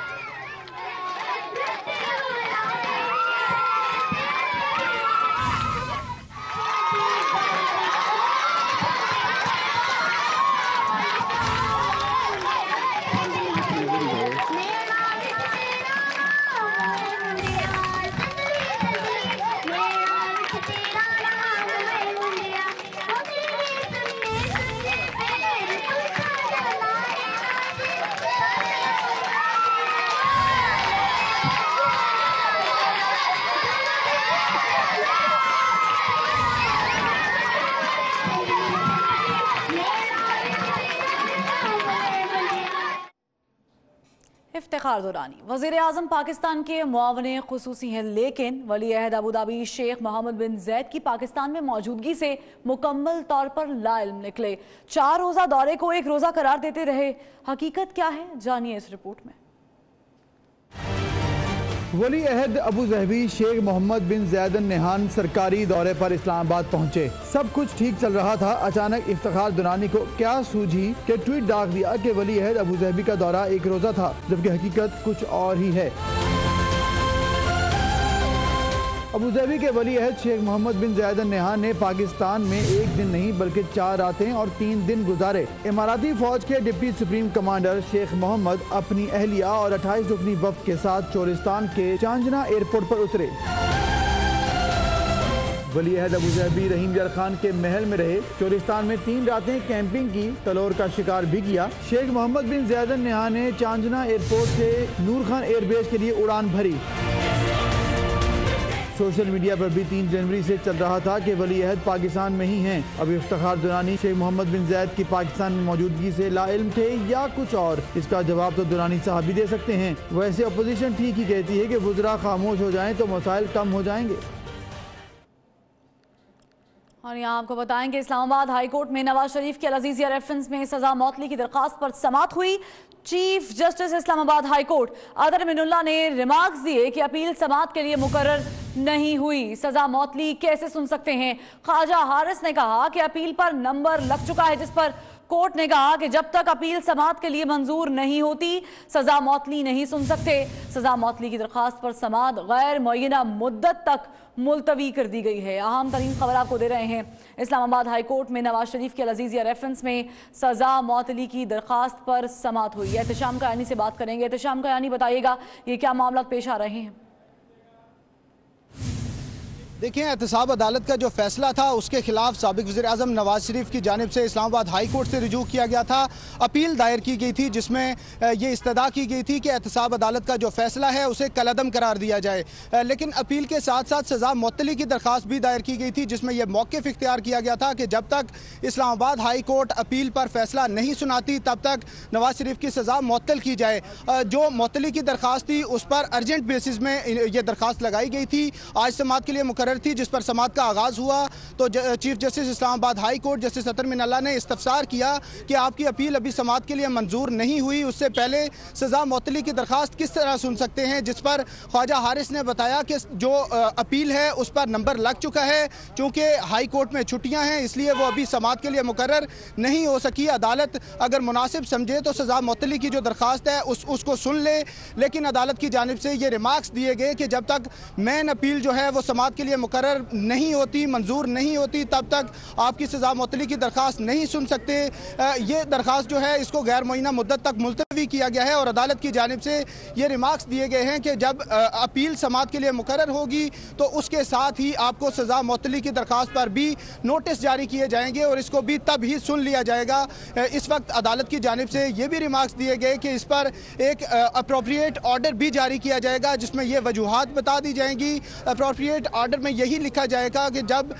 इफ्तिखार दुरानी वज़ीर आज़म पाकिस्तान के मुआवने ख़ुसूसी हैं, लेकिन वली अहद अबू धाबी शेख मोहम्मद बिन जैद की पाकिस्तान में मौजूदगी से मुकम्मल तौर पर लाइल्म निकले। 4 रोज़ा दौरे को 1 रोज़ा करार देते रहे। हकीकत क्या है, जानिए इस रिपोर्ट में। वली अहद अबू ज़हबी शेख मोहम्मद बिन जैद नहान सरकारी दौरे पर इस्लामाबाद पहुंचे। सब कुछ ठीक चल रहा था। अचानक इफ्तिखार दुरानी को क्या सूझी कि ट्वीट डाल दिया कि वली अहद अबू ज़हबी का दौरा 1 रोज़ा था, जबकि हकीकत कुछ और ही है। अबू ज़हबी के वली अहद शेख मोहम्मद बिन ज़ायद नहान ने पाकिस्तान में 1 दिन नहीं बल्कि 4 रातें और 3 दिन गुजारे। इमाराती फौज के deputy supreme commander Sheikh Mohammed अपनी अहलिया और 28 रुकनी वफ़द के साथ चोलिस्तान के चांजना एयरपोर्ट पर उतरे। वली अहद अबू ज़हबी रहीम यार खान के महल में रहे। चोलिस्तान में 3 रातें कैंपिंग की, तलोर का शिकार भी किया। शेख मोहम्मद बिन ज़ायद नहान ने चांजना एयरपोर्ट से नूर खान एयरबेस के लिए उड़ान भरी। सोशल मीडिया पर भी 3 जनवरी से चल रहा था कि वली अहद पाकिस्तान में ही हैं। अब इफ्तिखार दुरानी शेख मोहम्मद बिन ज़ायद की पाकिस्तान में मौजूदगी से लाइल्म थे या कुछ और, इसका जवाब तो दुरानी साहब भी दे सकते हैं। वैसे अपोजिशन ठीक ही कहती है कि वज़रा खामोश हो जाएं तो मसाइल कम हो जाएंगे। और यहाँ आपको बताएंगे इस्लामाबाद हाई कोर्ट में नवाज शरीफ की अल-अज़ीज़िया रेफरेंस में सजा मौतली की दरख्वास्त पर समाअत हुई। Chief justice Islamabad high court other Minallah ने रिमार्क्स दिए कि अपील समाअत के लिए मुकर्रर नहीं हुई। सजा मौतली कैसे सुन सकते हैं? ख्वाजा हारिस ने कहा कि अपील पर नंबर लग चुका है, जिस पर कोर्ट ने कहा कि जब तक अपील समाअत के लिए मंजूर नहीं होती सजा मौतली नहीं सुन सकते। सजा मौतली की दरख्वास्त पर समाअत गैर मुअय्यना मुद्दत तक मुलतवी कर दी गई है। अहम तरीन खबर आपको दे रहे हैं। इस्लामाबाद हाई कोर्ट में नवाज शरीफ के अल-अज़ीज़िया रेफरेंस में सजा मौतली की दरख्वास्त पर समाअत हुई है। एहतशाम कयानी से बात करेंगे। एहतशाम कयानी, बताइएगा ये क्या मामला पेश आ रहे हैं? देखिए, एहतसाब अदालत का जो फैसला था उसके खिलाफ साबिक वज़ीर आज़म नवाज शरीफ की जानिब से इस्लामाबाद हाई कोर्ट से रुजू किया गया था। अपील दायर की गई थी जिसमें ये इस्तदा की गई थी कि एहतसाब अदालत का जो फैसला है उसे कलअदम करार दिया जाए। लेकिन अपील के साथ साथ सज़ा मुअत्तली की दरख्वास्त भी दायर की गई थी, जिसमें यह मौक़िफ़ इख्तियार किया गया था कि जब तक इस्लामाबाद हाई कोर्ट अपील पर फैसला नहीं सुनाती तब तक नवाज शरीफ की सज़ा मुअत्तल की जाए। जो मुअत्तली की दरख्वास्त थी उस पर अर्जेंट बेसिस में यह दरख्वास्त लगाई गई थी। आज समाअत के लिए मुकर्रर मुकर्रर थी जिस पर समाअत का आगाज़ हुआ तो chief justice Islamabad high court justice Athar Minallah ने इस्तफसार किया कि आपकी अपील अभी समाअत के लिए मंजूर नहीं हुई, उससे पहले सज़ा मुअत्तली की दरख्वास्त किस तरह सुन सकते हैं, जिस पर ख्वाजा हारिस ने बताया कि जो अपील है उस पर नंबर लग चुका है, चूँकि हाई कोर्ट में छुट्टियाँ हैं इसलिए वो अभी समाअत के लिए मुकर्रर नहीं हो सकी। अदालत अगर मुनासिब समझे तो सज़ा मुअत्तली की जो दरख्वास्त है उसको सुन ले, लेकिन अदालत की जानिब से ये रिमार्क्स दिए गए कि जब तक मेन अपील जो है वो समाअत के लिए मुकर्रर नहीं होती, मंजूर नहीं होती, तब तक आपकी सज़ा मुअत्तली की दरख्वास्त नहीं सुन सकते। ये दरख्वास्त जो है इसको गैर मुअय्यना मुद्दत तक मुलतवी किया गया है और अदालत की जानिब से ये रिमार्क्स दिए गए हैं कि जब अपील समाअत के लिए मुकर्रर होगी तो उसके साथ ही आपको सज़ा मुअत्तली की दरख्वास्त पर भी नोटिस जारी किए जाएंगे और इसको भी तब ही सुन लिया जाएगा। इस वक्त अदालत की जानिब से ये भी रिमार्क्स दिए गए कि इस पर एक अप्रोप्रिएट ऑर्डर भी जारी किया जाएगा जिसमें ये वजूहात बता दी जाएंगी। अप्रोप्रिएट ऑर्डर में यही लिखा जाएगा कि जब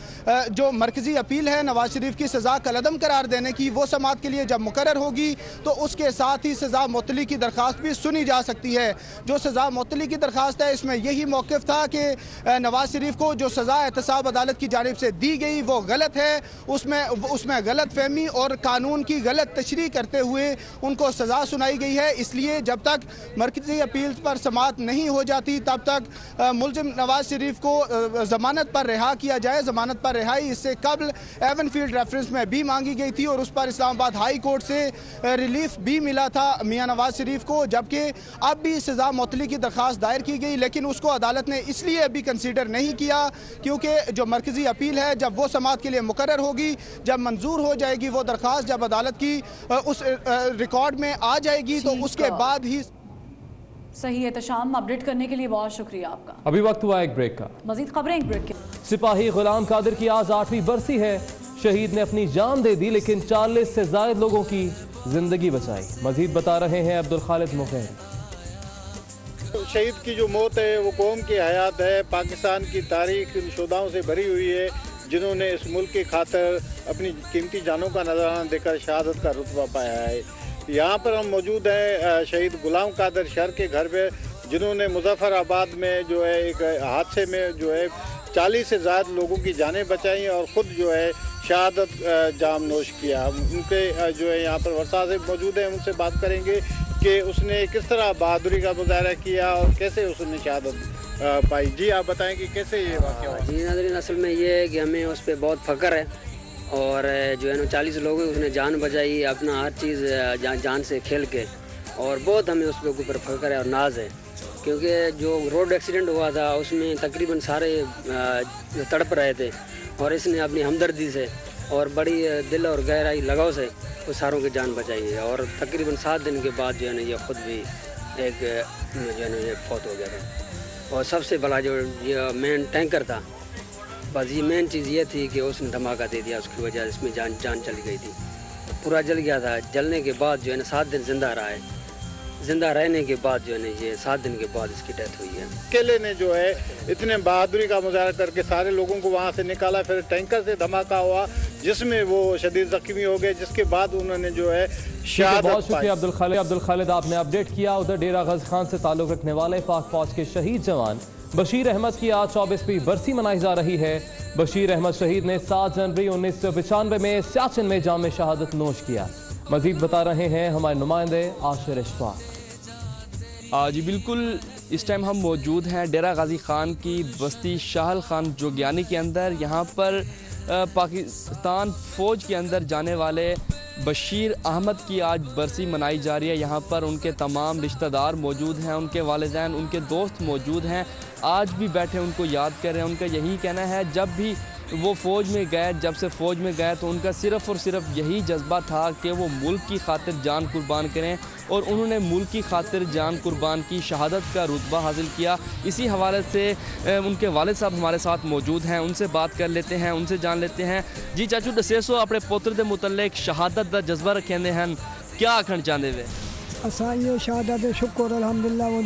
जो मरकज़ी अपील है नवाज शरीफ की सज़ा कलअदम करार देने की वो समाअत के लिए जब मुकर्रर होगी तो उसके साथ ही सज़ा मुअत्तली की दरख्वास्त भी सुनी जा सकती है। जो सज़ा मुअत्तली की दरख्वास्त है इसमें यही मौक़िफ़ था कि नवाज शरीफ को जो सज़ा एहतसाब अदालत की जानिब से दी गई वो गलत है, उसमें गलत फहमी और कानून की गलत तशरीह करते हुए उनको सज़ा सुनाई गई है। इसलिए जब तक मरकज़ी अपील पर समाअत नहीं हो जाती तब तक मुल्ज़िम नवाज शरीफ को ज़मानत पर रिहा किया जाए। ज़मानत पर रिहाई इससे कबल एवन फील्ड रेफरेंस में भी मांगी गई थी और उस पर इस्लामाबाद हाई कोर्ट से रिलीफ भी मिला था मियां नवाज शरीफ को, जबकि अब भी सज़ा मुअत्तली की दरख्वास्त दायर की गई लेकिन उसको अदालत ने इसलिए अभी कंसीडर नहीं किया क्योंकि जो मरकज़ी अपील है जब वो समाअत के लिए मुकर्रर होगी, जब मंजूर हो जाएगी वो दरख्वास्त, जब अदालत की उस रिकॉर्ड में आ जाएगी तो उसके बाद ही सही है। तशाम अपडेट करने के लिए बहुत शुक्रिया आपका। अभी वक्त हुआ एक ब्रेक का, मजीद खबरें एक ब्रेक के। सिपाही गुलाम कादिर की आज 8वीं बरसी है। शहीद ने अपनी जान दे दी लेकिन 40 से ज्यादा लोगों की जिंदगी बचाई। मजीद बता रहे हैं अब्दुल खालिद मुग़ेर। शहीद की जो मौत है वो कौम की हयात है, पाकिस्तान की तारीख इन शुहदाओं से भरी हुई है जिन्होंने इस मुल्क की खातर अपनी कीमती जानों का नजराना देकर शहादत का रुतबा पाया है। यहाँ पर हम मौजूद हैं शहीद गुलाम कादिर शहर के घर पे जिन्होंने मुजफ्फराबाद में जो है एक हादसे में जो है 40 से ज़्यादा लोगों की जानें बचाई और ख़ुद जो है शहादत जाम नोश किया। उनके जो है यहाँ पर वर्षा से मौजूद हैं, उनसे बात करेंगे कि उसने किस तरह बहादुरी का मुजाहरा किया और कैसे उसने शहादत पाई। जी आप बताएं कि कैसे ये वाक़या हुआ। जी नाज़रीन, असल में ये है कि हमें उस पर बहुत फ़ख्र है और जो है ना 40 लोगों उसने जान बचाई अपना हर चीज़ जान से खेल के, और बहुत हमें उस पर ऊपर फ़ख्र है और नाज है क्योंकि जो रोड एक्सीडेंट हुआ था उसमें तकरीबन सारे तड़प रहे थे और इसने अपनी हमदर्दी से और बड़ी दिल और गहराई लगाव से उस सारों की जान बचाई है और तकरीबन 7 दिन के बाद जो है ना ये ख़ुद भी एक जो है ना ये फौत हो गया था। और सबसे बड़ा जो ये मेन टैंकर था, बस ये मेन चीज़ ये थी कि उसने धमाका दे दिया, उसकी वजह से इसमें जान चली गई थी, पूरा जल गया था। जलने के बाद जो है ना 7 दिन जिंदा रहा है, जिंदा रहने के बाद जो है ना ये 7 दिन के बाद इसकी डेथ हुई है। अकेले ने जो है इतने बहादुरी का मुजाहरा करके सारे लोगों को वहाँ से निकाला, फिर टैंकर से धमाका हुआ जिसमें वो शदीद जख्मी हो गए, जिसके बाद उन्होंने जो है शहादत पाई। बहुत शुक्रिया अब्दुल खालिद, आपने अपडेट किया। उधर डेरा गज खान से ताल्लुक़ रखने वाले पाक फौज के शहीद जवान बशीर अहमद की आज 24वीं बरसी मनाई जा रही है। बशीर अहमद शहीद ने 7 जनवरी 1995 में सियाचिन में जाम शहादत नोश किया। मजीद बता रहे हैं हमारे नुमाइंदे आशिर इशफाक। जी बिल्कुल, इस टाइम हम मौजूद हैं डेरा गाजी खान की बस्ती शाहल खान जोगियानी के अंदर। यहाँ पर पाकिस्तान फ़ौज के अंदर जाने वाले बशीर अहमद की आज बरसी मनाई जा रही है। यहाँ पर उनके तमाम रिश्तेदार मौजूद हैं, उनके वालिदैन, उनके दोस्त मौजूद हैं, आज भी बैठे उनको याद कर रहे हैं। उनका यही कहना है जब भी वो फ़ौज में गए, जब से फ़ौज में गए तो उनका सिर्फ़ और सिर्फ यही जज्बा था कि वो मुल्क की खातिर जान कुर्बान करें और उन्होंने मुल्क की खातिर जान कुर्बान की, शहादत का रुतबा हासिल किया। इसी हवाले से उनके वालिद साहब हमारे साथ मौजूद हैं, उनसे बात कर लेते हैं, उनसे जान लेते हैं। जी चाचू दसेसो अपने पुत्र के मुतल्लिक शहादत का जज्बा रखेंदे हैं, क्या आखना चाहते वे? असा ये शहादत शुक्र अल्हम्दुलिल्लाह वो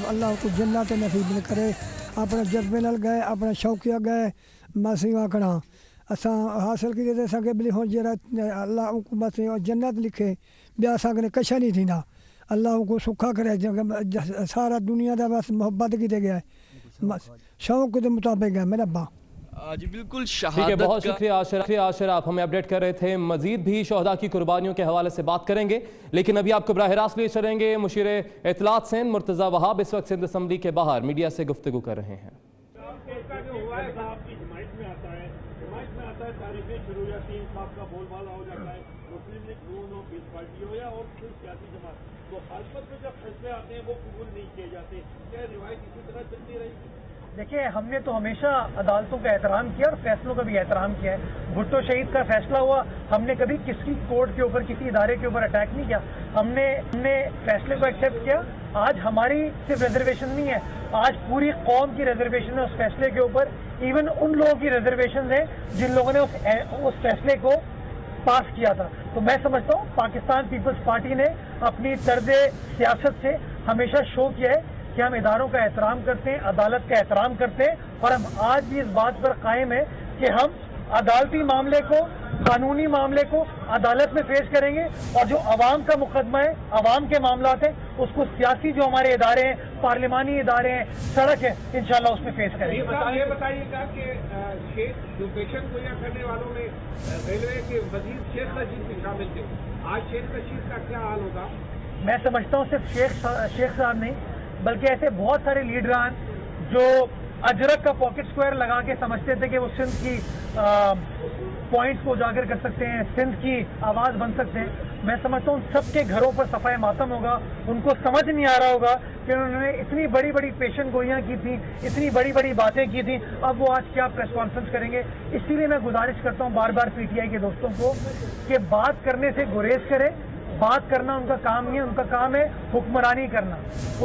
अल्लाह को जन्नत नसीब करे। अपने जज्बे नाल गए, अपने शौकिया गए, बस यो आखना असा हासिल की तो असांखे बिल्कुल हो जरा अल्लाह को बस जन्नत लिखे, ॿिया असांखे कछ नहीं थींदा। अल्लाह को सुखा करे, सारा दुनिया का बस मोहब्बत की गया है, बस शौक़ के मुताबिक है मेरा बा। जी बिल्कुल ठीक है, शहादत बहुत शुक्रिया आशर, आप हमें अपडेट कर रहे थे। मजीद भी शहदा की कुर्बानियों के हवाले से बात करेंगे, लेकिन अभी आपको बराह रास्त ले चलेंगे मुशीर इत्तलात सिंध मुर्तज़ा वहाब इस वक्त सिंध असम्बली के बाहर मीडिया से गुफ्तगू कर रहे हैं। देखिए, हमने तो हमेशा अदालतों का एहतराम किया और फैसलों का भी एहतराम किया है। भुट्टो शहीद का फैसला हुआ, हमने कभी किसी कोर्ट के ऊपर, किसी इदारे के ऊपर अटैक नहीं किया। हमने फैसले को एक्सेप्ट किया। आज हमारी सिर्फ रिजर्वेशन नहीं है, आज पूरी कौम की रिजर्वेशन है उस फैसले के ऊपर। इवन उन लोगों की रिजर्वेशन है जिन लोगों ने उस फैसले को पास किया था। तो मैं समझता हूँ पाकिस्तान पीपल्स पार्टी ने अपनी तर्ज सियासत से हमेशा शो किया है कि हम इदारों का एहतराम करते हैं, अदालत का एहतराम करते हैं, और हम आज भी इस बात पर कायम है कि हम अदालती मामले को, कानूनी मामले को अदालत में पेश करेंगे, और जो अवाम का मुकदमा है, अवाम के मामलात हैं, उसको सियासी जो हमारे इदारे हैं, पार्लिमानी इदारे हैं, सड़क है, इंशाल्लाह उसमें पेश करेंगे। ये बताइएगा कि शेख जो पेशन गोया करने वालों में रेलवे के वजीर शेख रशीद भी शामिल थे, आज शेख रशीद का क्या हाल होगा? मैं समझता हूँ सिर्फ शेख साहब नहीं, बल्कि ऐसे बहुत सारे लीडरान जो अजरक का पॉकेट स्क्वायर लगा के समझते थे कि वो सिंध की पॉइंट्स को उजागर कर सकते हैं, सिंध की आवाज़ बन सकते हैं। मैं समझता हूँ सबके घरों पर सफाई मातम होगा। उनको समझ नहीं आ रहा होगा कि उन्होंने इतनी बड़ी बड़ी पेशन गोइयाँ की थी, इतनी बड़ी बड़ी बातें की थी, अब वो आज क्या प्रेस कॉन्फ्रेंस करेंगे। इसीलिए मैं गुजारिश करता हूँ बार बार PTI के दोस्तों को कि बात करने से गुरेज करें। बात करना उनका काम नहीं है, उनका काम है हुक्मरानी करना।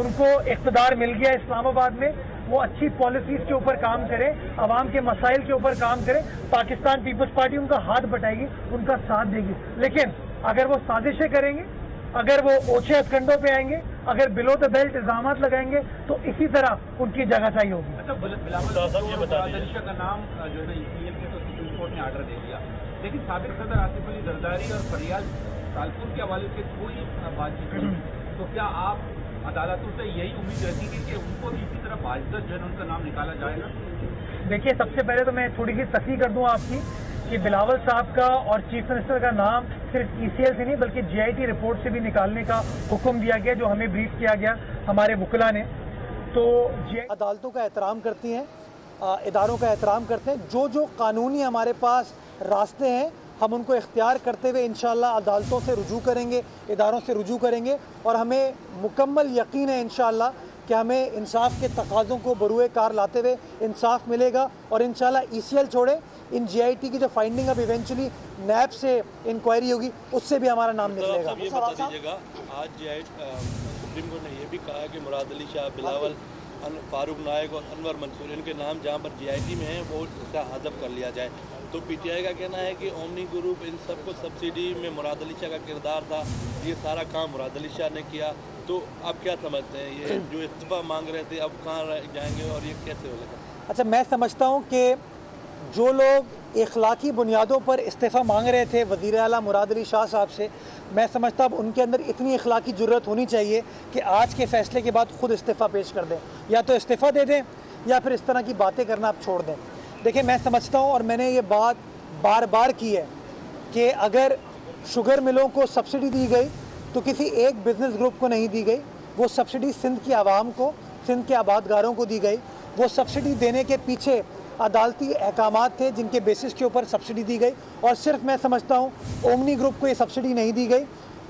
उनको इख्तिदार मिल गया इस्लामाबाद में, वो अच्छी पॉलिसीज के ऊपर काम करें, आवाम के मसाइल के ऊपर काम करें। पाकिस्तान पीपल्स पार्टी उनका हाथ बटाएगी, उनका साथ देगी। लेकिन अगर वो साजिशें करेंगे, अगर वो ओछे हथकंडों पे आएंगे, अगर बिलो द बेल्ट इल्जाम लगाएंगे, तो इसी तरह उनकी जगहसाई होगी। बिलावल का नाम जो है ECL के तो सुप्रीम कोर्ट ने आर्डर दे दिया, लेकिन साबिक सदर आसिफ अली जरदारी और फरियाद तालपुर के हवाले से कोई बातचीत नहीं। तो क्या आप अदालतों से यही उम्मीद रहती है कि उनको भी इसी तरह बाइज्जत जो है उनका नाम निकाला जाएगा? देखिए, सबसे पहले तो मैं थोड़ी सी तस्वीर कर दूं आपकी कि बिलावल साहब का और चीफ मिनिस्टर का नाम सिर्फ ECL से नहीं बल्कि GIT रिपोर्ट से भी निकालने का हुक्म दिया गया, जो हमें ब्रीफ किया गया हमारे वकला ने। तो अदालतों का एहतराम करती हैं, इदारों का एहतराम करते हैं। जो जो कानूनी हमारे पास रास्ते हैं हम उनको इख्तियार करते हुए इंशाअल्लाह अदालतों से रुजू करेंगे, इदारों से रुजू करेंगे, और हमें मुकम्मल यकीन है इंशाअल्लाह कि हमें इंसाफ के तकाज़ों को बरूए कार लाते हुए इंसाफ मिलेगा। और इंशाअल्लाह ECL छोड़े, इन GIT की जो फाइंडिंग अब इवेंचुअली NAB से इंक्वायरी होगी उससे भी हमारा नाम निकलेगा। ये बता दीजिएगा, आज सुप्रीम कोर्ट ने यह भी कहा कि मुराद अली शाह, बिलावल, फारूक नायक और अनवर मंसूर, इनके नाम जहाँ पर GIT में हैं वो उसका हज़फ कर लिया जाए। तो PTI का कहना है कि ओमनी ग्रुप इन सबको सब्सिडी में मुराद अली शाह का किरदार था, ये सारा काम मुराद अली शाह ने किया। तो आप क्या समझते हैं, ये जो इस्तीफा मांग रहे थे अब कहाँ जाएंगे और ये कैसे होगा? अच्छा, मैं समझता हूँ कि जो लोग इखलाकी बुनियादों पर इस्तीफ़ा मांग रहे थे वज़ीर आला मुराद अली शाह साहब से, मैं समझता अब उनके अंदर इतनी इखलाकी जुर्रत होनी चाहिए कि आज के फ़ैसले के बाद ख़ुद इस्तीफ़ा पेश कर दें, या तो इस्तीफ़ा दे दें या फिर इस तरह की बातें करना आप छोड़ दें। देखिए, मैं समझता हूँ और मैंने ये बात बार बार की है कि अगर शुगर मिलों को सब्सिडी दी गई तो किसी एक बिज़नेस ग्रुप को नहीं दी गई, वो सब्सिडी सिंध की आवाम को, सिंध के आबादगारों को दी गई। वो सब्सिडी देने के पीछे अदालती अहकामात थे जिनके बेसिस के ऊपर सब्सिडी दी गई, और सिर्फ मैं समझता हूँ ओमनी ग्रुप को ये सब्सिडी नहीं दी गई।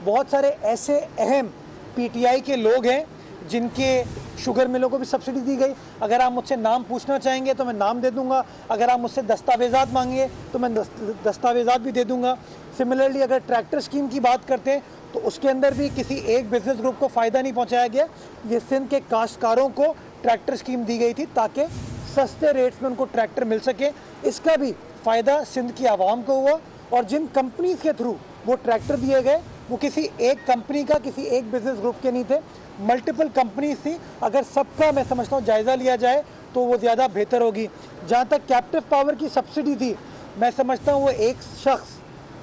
बहुत सारे ऐसे अहम PTI के लोग हैं जिनके शुगर मिलों को भी सब्सिडी दी गई। अगर आप मुझसे नाम पूछना चाहेंगे तो मैं नाम दे दूंगा, अगर आप मुझसे दस्तावेज़ात मांगेंगे तो मैं दस्तावेज़ात भी दे दूंगा। सिमिलरली अगर ट्रैक्टर स्कीम की बात करते हैं तो उसके अंदर भी किसी एक बिजनेस ग्रुप को फ़ायदा नहीं पहुंचाया गया। ये सिंध के काश्तकारों को ट्रैक्टर स्कीम दी गई थी ताकि सस्ते रेट्स में उनको ट्रैक्टर मिल सके। इसका भी फ़ायदा सिंध की आवाम को हुआ, और जिन कंपनीज़ के थ्रू वो ट्रैक्टर दिए गए वो किसी एक कंपनी का, किसी एक बिजनेस ग्रुप के नहीं थे, मल्टीपल कंपनीज थी। अगर सबका मैं समझता हूँ जायज़ा लिया जाए तो वो ज़्यादा बेहतर होगी। जहाँ तक कैप्टिव पावर की सब्सिडी थी, मैं समझता हूँ वो एक शख्स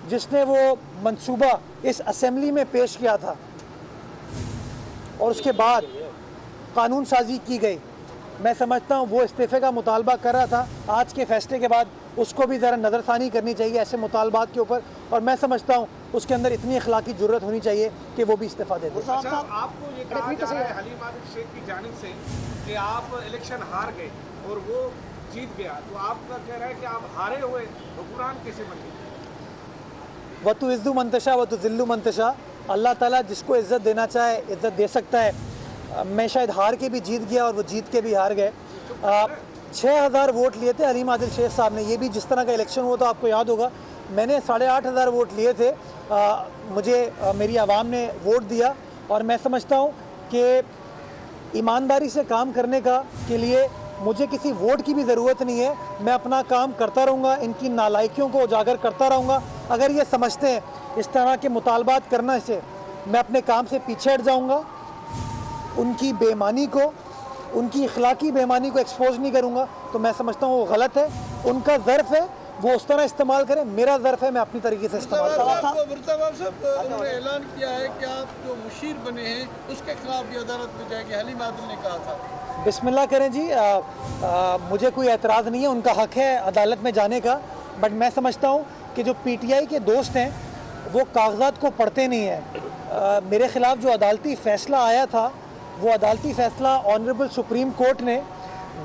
जिसने वो मंसूबा इस असेंबली में पेश किया था और उसके बाद कानून साजी की गई, मैं समझता हूँ वो इस्तीफे का मुतालबा कर रहा था। आज के फैसले के बाद उसको भी ज़रा नज़रसानी करनी चाहिए ऐसे मुतालबात के ऊपर, और मैं समझता हूँ उसके अंदर इतनी अखलाकी जुर्रत होनी चाहिए कि वो भी इस्तीफा दे दे। अच्छा, आपको ये कहा जा रहा है हलीम आदिल शेख की जानिब से कि आप इलेक्शन हार गए और वो जीत गया, तो आपका कह रहा है कि आप हारे हुए हुक्मरान कैसे बन गए? वतु इज़्ज़ु मंतशा वतु ज़िल्लु मंतशा, अल्लाह ताला जिसको इज़्ज़त देना चाहे इज़्ज़त दे सकता है। मैं शायद हार के भी जीत गया और वो जीत के भी हार गए। 6000 वोट लिए थे हलीम आदिल शेख साहब ने। ये भी जिस तरह का इलेक्शन हुआ तो आपको याद होगा, मैंने 8500 वोट लिए थे। मुझे मेरी आवाम ने वोट दिया, और मैं समझता हूँ कि ईमानदारी से काम करने के लिए मुझे किसी वोट की भी ज़रूरत नहीं है। मैं अपना काम करता रहूँगा, इनकी नालायकियों को उजागर करता रहूँगा। अगर ये समझते हैं इस तरह के मुतालबात करने से मैं अपने काम से पीछे हट जाऊँगा, उनकी बेईमानी को, उनकी इखलाकी बेईमानी को एक्सपोज नहीं करूँगा, तो मैं समझता हूँ वो गलत है। उनका ज़र्फ़ है वो उस तरह इस्तेमाल करें, मेरा ज़र्फ़ है मैं अपनी तरीके से इस्तेमाल करूँ। उन्होंने ऐलान किया है कि आप जो मुशीर बने हैं उसके खिलाफ भी अदालत में जाएंगे, हलीम आदिल ने कहा था। बिस्मिल्लाह करें जी, मुझे कोई एतराज़ नहीं है, उनका हक़ है अदालत में जाने का। बट मैं समझता हूँ कि जो PTI के दोस्त हैं वो कागजात को पढ़ते नहीं हैं। मेरे ख़िलाफ़ जो अदालती फ़ैसला आया था वो अदालती फ़ैसला ऑनरेबल सुप्रीम कोर्ट ने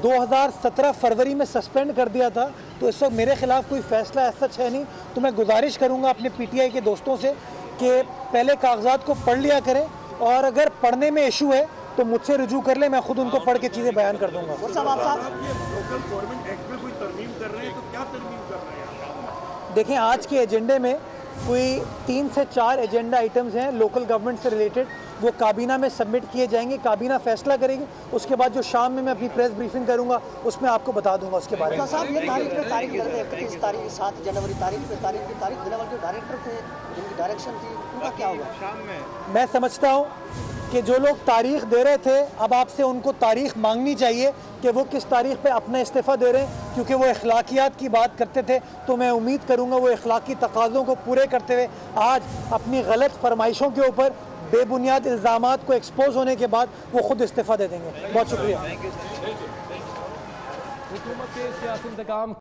2017 फरवरी में सस्पेंड कर दिया था, तो इस वक्त मेरे ख़िलाफ़ कोई फ़ैसला ऐसा है नहीं। तो मैं गुजारिश करूँगा अपने PTI के दोस्तों से कि पहले कागजात को पढ़ लिया करें, और अगर पढ़ने में इशू है तो मुझसे रुजू कर ले, मैं खुद उनको पढ़ के चीज़ें बयान कर दूँगा। देखें, आज के एजेंडे में कोई 3 से 4 एजेंडा आइटम्स हैं लोकल गवर्नमेंट से रिलेटेड, वो काबीना में सबमिट किए जाएंगे, काबीना फैसला करेगी। उसके बाद जो शाम में मैं अपनी प्रेस ब्रीफिंग करूंगा उसमें आपको बता दूंगा उसके बारे में। साहब, ये तारीख 7 जनवरी तारीख देने वाले जो डायरेक्टर थे, जिनकी डायरेक्शन थी, उनका क्या होगा? शाम में मैं समझता हूँ कि जो लोग तारीख दे रहे थे, अब आपसे उनको तारीख मांगनी चाहिए कि वो किस तारीख पे अपना इस्तीफ़ा दे रहे हैं, क्योंकि वो अखलाकियात की बात करते थे। तो मैं उम्मीद करूँगा वो अखलाकी तकाज़ों को पूरे करते हुए आज अपनी गलत फरमाइशों के ऊपर बेबुनियाद इल्ज़ामात को एक्सपोज होने के बाद वो खुद इस्तीफ़ा दे देंगे। बहुत शुक्रिया। हुकूमत के सियासी इंतकाम